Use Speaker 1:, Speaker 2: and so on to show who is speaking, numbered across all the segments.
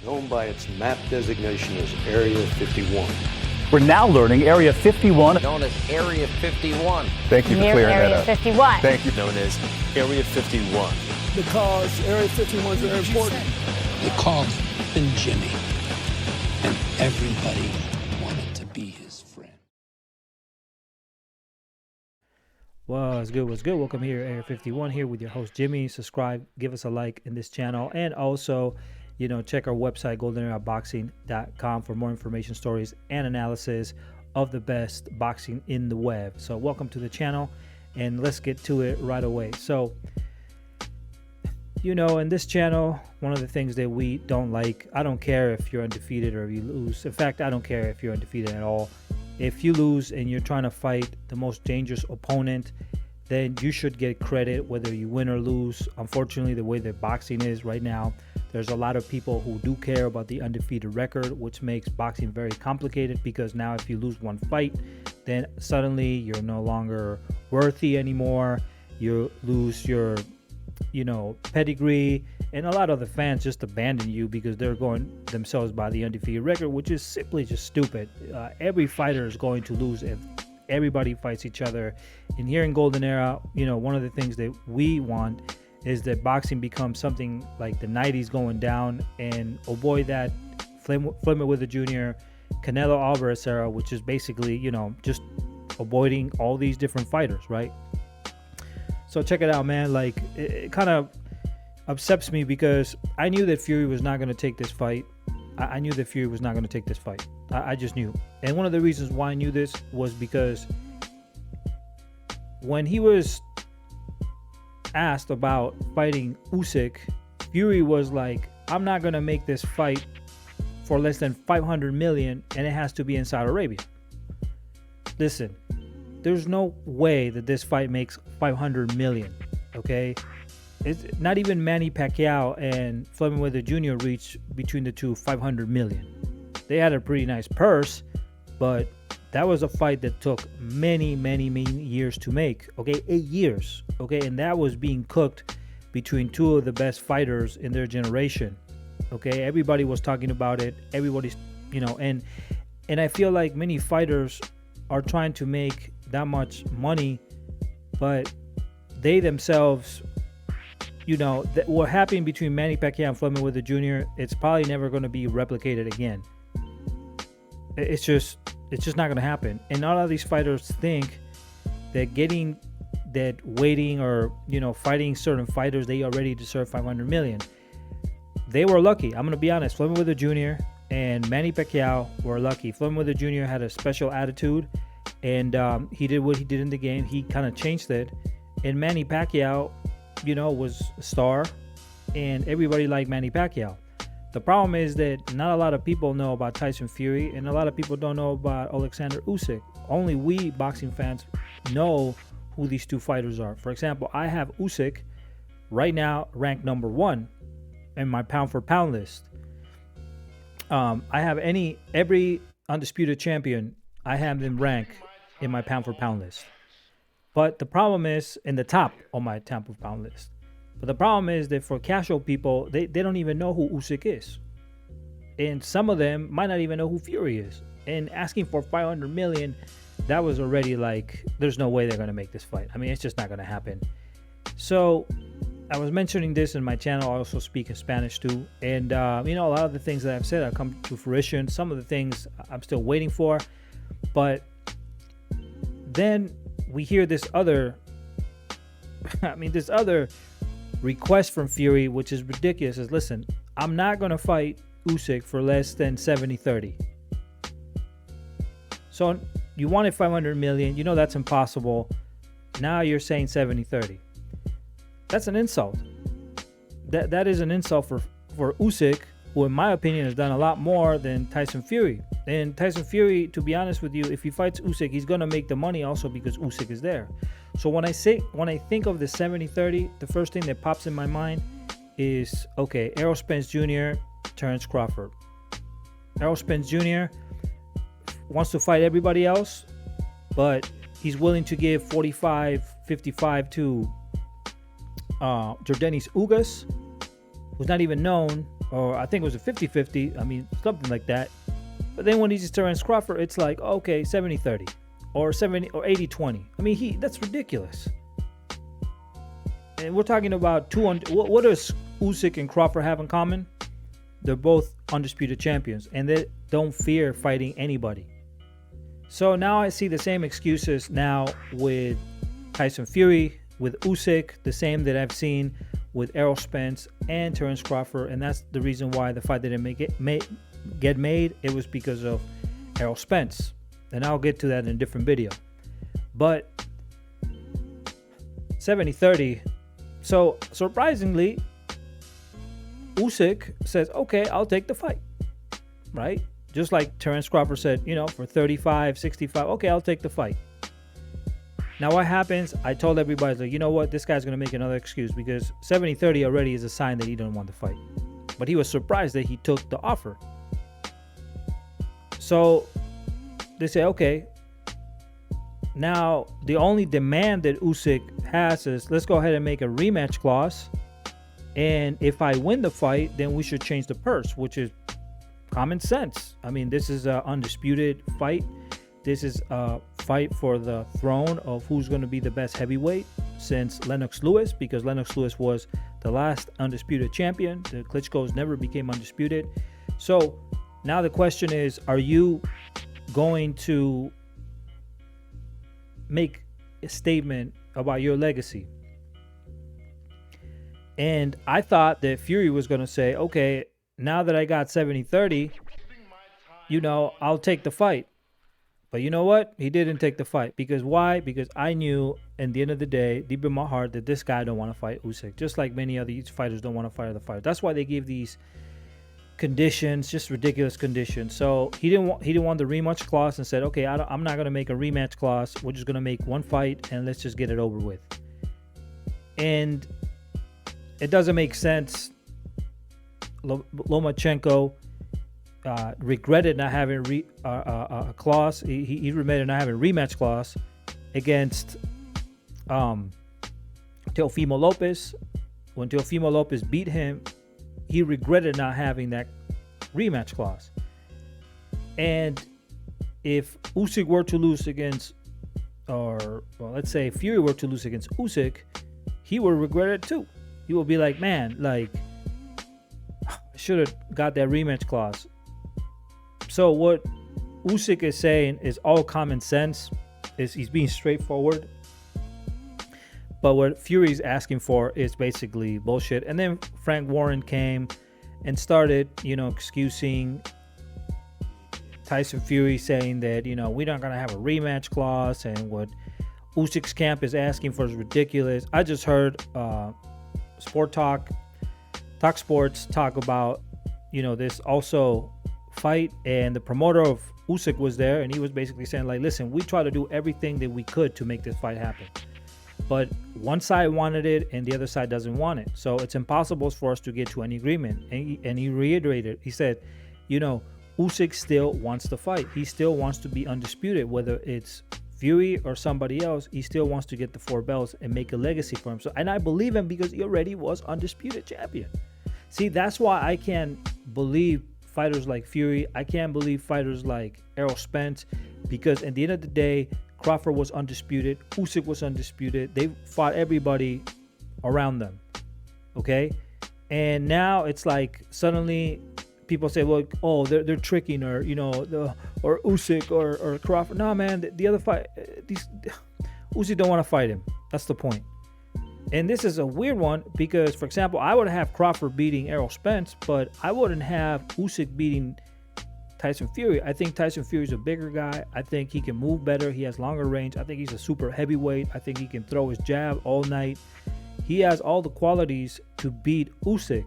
Speaker 1: known by its map designation as Area 51.
Speaker 2: We're now learning Area 51,
Speaker 3: known as Area 51.
Speaker 2: Thank you for
Speaker 4: Near
Speaker 2: clearing
Speaker 4: Area
Speaker 2: that up.
Speaker 4: 51.
Speaker 2: Thank you.
Speaker 5: Known as Area 51.
Speaker 6: Because Area 51 is very important.
Speaker 7: They called him Jimmy, and everybody wanted to be his friend.
Speaker 8: What's good? What's good? Welcome here, Area 51, here with your host Jimmy. Subscribe, give us a like in this channel, and also, check our website, goldeneraboxing.com, for more information, stories, and analysis of the best boxing in the web. So welcome to the channel, and let's get to it right away. So, in this channel, one of the things that we don't like, I don't care if you're undefeated or if you lose. In fact, I don't care if you're undefeated at all. If you lose and you're trying to fight the most dangerous opponent, then you should get credit whether you win or lose. Unfortunately, the way that boxing is right now, there's a lot of people who do care about the undefeated record, which makes boxing very complicated, because now if you lose one fight, then suddenly you're no longer worthy anymore. You lose your pedigree, and a lot of the fans just abandon you because they're going themselves by the undefeated record, which is simply just stupid. Every fighter is going to lose if everybody fights each other. And here in Golden Era, one of the things that we want is that boxing becomes something like the 90s going down, and oh boy, that Floyd Mayweather Jr., Canelo Alvarez era, which is basically, just avoiding all these different fighters, right? So check it out, man. Like, it kind of upsets me because I knew that Fury was not going to take this fight. I knew that Fury was not going to take this fight. I just knew. And one of the reasons why I knew this was because when he was asked about fighting Usyk, Fury was like, I'm not going to make this fight for less than 500 million, and it has to be in Saudi Arabia. Listen, there's no way that this fight makes 500 million, okay? It's not even Manny Pacquiao and Floyd Mayweather Jr. reached between the two 500 million. They had a pretty nice purse, but that was a fight that took many, many, many years to make, okay? 8 years, okay? And that was being cooked between two of the best fighters in their generation, okay? Everybody was talking about it. Everybody's, and I feel like many fighters are trying to make that much money, but they themselves, what happened between Manny Pacquiao and Floyd Mayweather Jr., it's probably never going to be replicated again. It's just not going to happen. And all of these fighters think that waiting or fighting certain fighters, they already deserve 500 million. They were lucky. I'm going to be honest. Floyd Mayweather Jr. and Manny Pacquiao were lucky. Floyd Mayweather Jr. had a special attitude, and he did what he did in the game. He kind of changed it. And Manny Pacquiao, was a star, and everybody liked Manny Pacquiao. The problem is that not a lot of people know about Tyson Fury, and a lot of people don't know about Alexander Usyk. Only we boxing fans know who these two fighters are. For example, I have Usyk right now ranked number 1 in my pound for pound list. I have every undisputed champion, I have them ranked in my pound for pound list. But the problem is, in the top of my pound for pound list. But the problem is that for casual people, they don't even know who Usyk is. And some of them might not even know who Fury is. And asking for 500 million, that was already like, there's no way they're going to make this fight. I mean, it's just not going to happen. So I was mentioning this in my channel. I also speak in Spanish too. And, a lot of the things that I've said have come to fruition. Some of the things I'm still waiting for. But then we hear this other request from Fury, which is ridiculous. Is, listen, I'm not going to fight Usyk for less than 70-30. So you wanted 500 million. That's impossible. Now you're saying 70-30. That's an insult. That is an insult for Usyk, who in my opinion has done a lot more than Tyson Fury. And Tyson Fury, to be honest with you, if he fights Usyk, he's going to make the money also because Usyk is there. So when I think of the 70-30, the first thing that pops in my mind is, okay, Errol Spence Jr., Terence Crawford. Errol Spence Jr. wants to fight everybody else, but he's willing to give 45-55 to Jordanis Ugas, who's not even known, or I think it was a 50-50. I mean, something like that. But then when he just turns Crawford, it's like, okay, 70-30 or 70 or 80-20. I mean, that's ridiculous. And we're talking about 200. What does Usyk and Crawford have in common? They're both undisputed champions, and they don't fear fighting anybody. So now I see the same excuses now with Tyson Fury, with Usyk, the same that I've seen with Errol Spence and Terence Crawford, and that's the reason why the fight didn't get made. It was because of Errol Spence, and I'll get to that in a different video. But 70-30. So surprisingly, Usyk says, okay, I'll take the fight, right? Just like Terence Crawford said, for 35-65, okay, I'll take the fight. Now what happens? I told everybody, like, you know what? This guy's going to make another excuse because 70-30 already is a sign that he don't want to fight. But he was surprised that he took the offer. So they say, okay, now the only demand that Usyk has is let's go ahead and make a rematch clause. And if I win the fight, then we should change the purse, which is common sense. I mean, this is an undisputed fight. This is a fight for the throne of who's going to be the best heavyweight since Lennox Lewis, because Lennox Lewis was the last undisputed champion. The Klitschko's never became undisputed. So now the question is, are you going to make a statement about your legacy? And I thought that Fury was going to say, okay, now that I got 70-30, I'll take the fight. But you know what? He didn't take the fight. Because why? Because I knew at the end of the day, deep in my heart, that this guy don't want to fight Usyk. Just like many other fighters don't want to fight other fighters. That's why they give these conditions, just ridiculous conditions. So he didn't want the rematch clause and said, okay, I'm not going to make a rematch clause. We're just going to make one fight and let's just get it over with. And it doesn't make sense. Lomachenko regretted not having a clause. He regretted not having a rematch clause against Teofimo Lopez. When Teofimo Lopez beat him, he regretted not having that rematch clause. And if Usyk were to lose against, let's say Fury were to lose against Usyk, he would regret it too. He will be like, man, I should have got that rematch clause. So what Usyk is saying is all common sense. He's being straightforward. But what Fury's asking for is basically bullshit. And then Frank Warren came and started, excusing Tyson Fury, saying that, we're not going to have a rematch clause. And what Usyk's camp is asking for is ridiculous. I just heard Sport Talk Sports talk about, this also fight. And the promoter of Usyk was there. And he was basically saying, like, listen, we try to do everything that we could to make this fight happen. But one side wanted it and the other side doesn't want it. So it's impossible for us to get to any agreement. And he reiterated, he said, Usyk still wants to fight. He still wants to be undisputed, whether it's Fury or somebody else. He still wants to get the 4 belts and make a legacy for him. And I believe him because he already was undisputed champion. See, that's why I can't believe fighters like Fury. I can't believe fighters like Errol Spence, because at the end of the day, Crawford was undisputed. Usyk was undisputed. They fought everybody around them. Okay? And now it's like suddenly people say, well, oh, they're tricking her, or Usyk or Crawford. No, man, the other fight, Usyk don't want to fight him. That's the point. And this is a weird one because, for example, I would have Crawford beating Errol Spence, but I wouldn't have Usyk beating Tyson Fury. I think Tyson Fury is a bigger guy. I think he can move better. He has longer range. I think he's a super heavyweight. I think he can throw his jab all night. He has all the qualities to beat Usyk.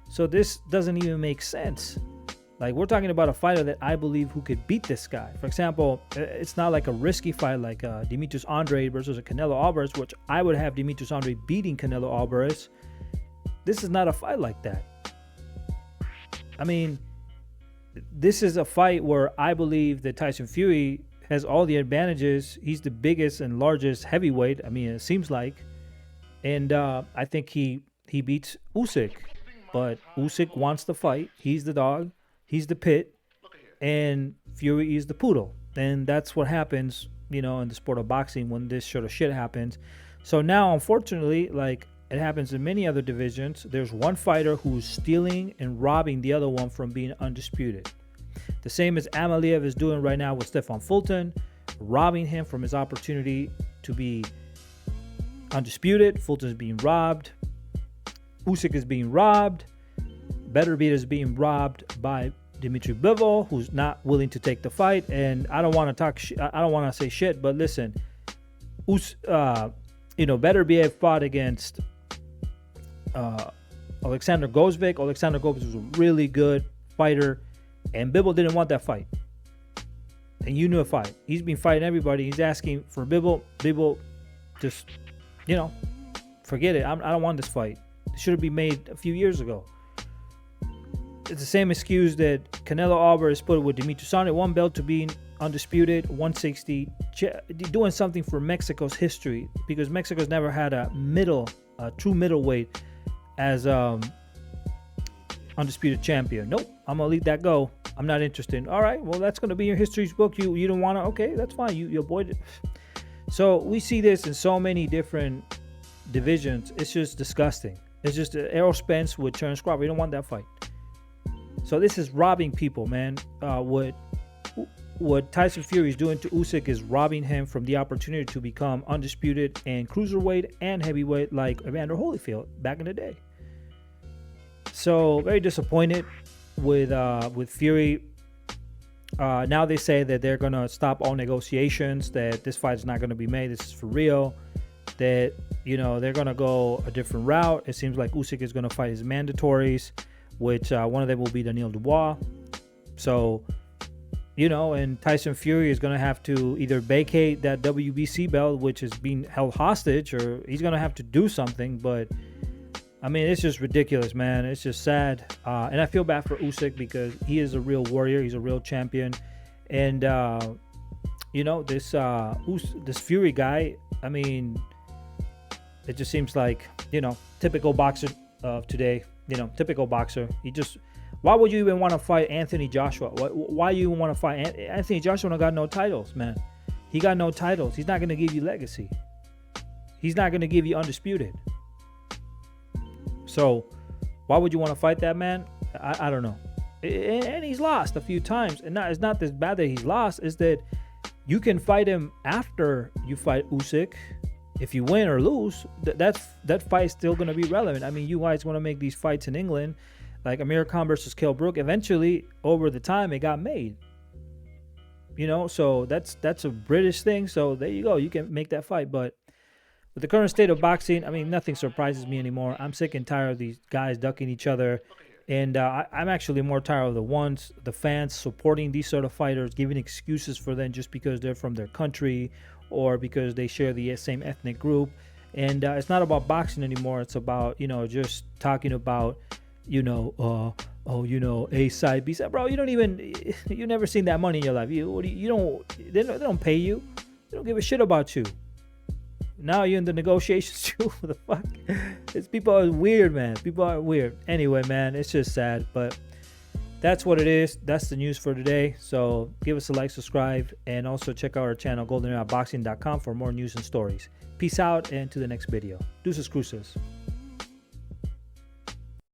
Speaker 8: So this doesn't even make sense. Like, we're talking about a fighter that I believe who could beat this guy. For example, it's not like a risky fight like Demetrius Andrade versus a Canelo Alvarez, which I would have Demetrius Andrade beating Canelo Alvarez. This is not a fight like that. I mean, this is a fight where I believe that Tyson Fury has all the advantages. He's the biggest and largest heavyweight. I mean, it seems like. And I think he beats Usyk. but Usyk wants to fight. He's the dog. He's the pit. And Fury is the poodle. And that's what happens, you know, in the sport of boxing when this sort of shit happens. So now, unfortunately, like it happens in many other divisions, there's one fighter who's stealing and robbing the other one from being undisputed. The same as Amaliev is doing right now with Stefan Fulton, robbing him from his opportunity to be undisputed. Fulton's being robbed. Usyk is being robbed. Beterbiev is being robbed by Dmitry Bivol, who's not willing to take the fight. And I don't want to talk. I don't want to say shit, but listen, Beterbiev fought against Alexander Gozvik. Alexander Gozvik was a really good fighter, and Bivol didn't want that fight. And you knew a fight. He's been fighting everybody. He's asking for Bivol. Bivol just, forget it. I don't want this fight. It should have been made a few years ago. It's the same excuse that Canelo Alvarez put with Demetrius Johnson. One belt to being undisputed, 160, doing something for Mexico's history, because Mexico's never had a true middleweight as undisputed champion. Nope, I'm gonna leave that go. I'm not interested. All right, well, that's gonna be your history's book. You don't want to. Okay, that's fine. You avoid it. So we see this in so many different divisions. It's just disgusting. It's just Errol Spence with Terence Crawford. You don't want that fight. So this is robbing people, man. What Tyson Fury is doing to Usyk is robbing him from the opportunity to become undisputed and cruiserweight and heavyweight like Evander Holyfield back in the day. So very disappointed with Fury. Now they say that they're gonna stop all negotiations. That this fight is not gonna be made. This is for real. That they're gonna go a different route. It seems like Usyk is gonna fight his mandatories, which one of them will be Daniel Dubois. So, and Tyson Fury is going to have to either vacate that WBC belt, which is being held hostage, or he's going to have to do something. But, I mean, it's just ridiculous, man. It's just sad. And I feel bad for Usyk because he is a real warrior. He's a real champion. And, this Fury guy, I mean, it just seems like, typical boxer of today. Typical boxer. Why would you even want to fight Anthony Joshua? Why you even want to fight Anthony Joshua? Got no titles, man. He got no titles. He's not going to give you legacy. He's not going to give you undisputed. So, why would you want to fight that man? I don't know. And he's lost a few times. And it's not this bad that he's lost. It's that you can fight him after you fight Usyk. If you win or lose, that fight's still going to be relevant. I mean, you guys want to make these fights in England, like Amir Khan versus Kell Brook. Eventually, over the time, it got made. So that's a British thing. So there you go. You can make that fight. But with the current state of boxing, I mean, nothing surprises me anymore. I'm sick and tired of these guys ducking each other. And I'm actually more tired of the fans supporting these sort of fighters, giving excuses for them just because they're from their country or because they share the same ethnic group. And it's not about boxing anymore. It's about, just talking about, A side, B side. Bro, you never seen that money in your life. They don't pay you. They don't give a shit about you. Now you're in the negotiations too. What the fuck? People are weird, man. People are weird. Anyway, man, it's just sad, but that's what it is. That's the news for today. So give us a like, subscribe, and also check out our channel, goldenerboxing.com, for more news and stories. Peace out, and to the next video. Deuces Cruces.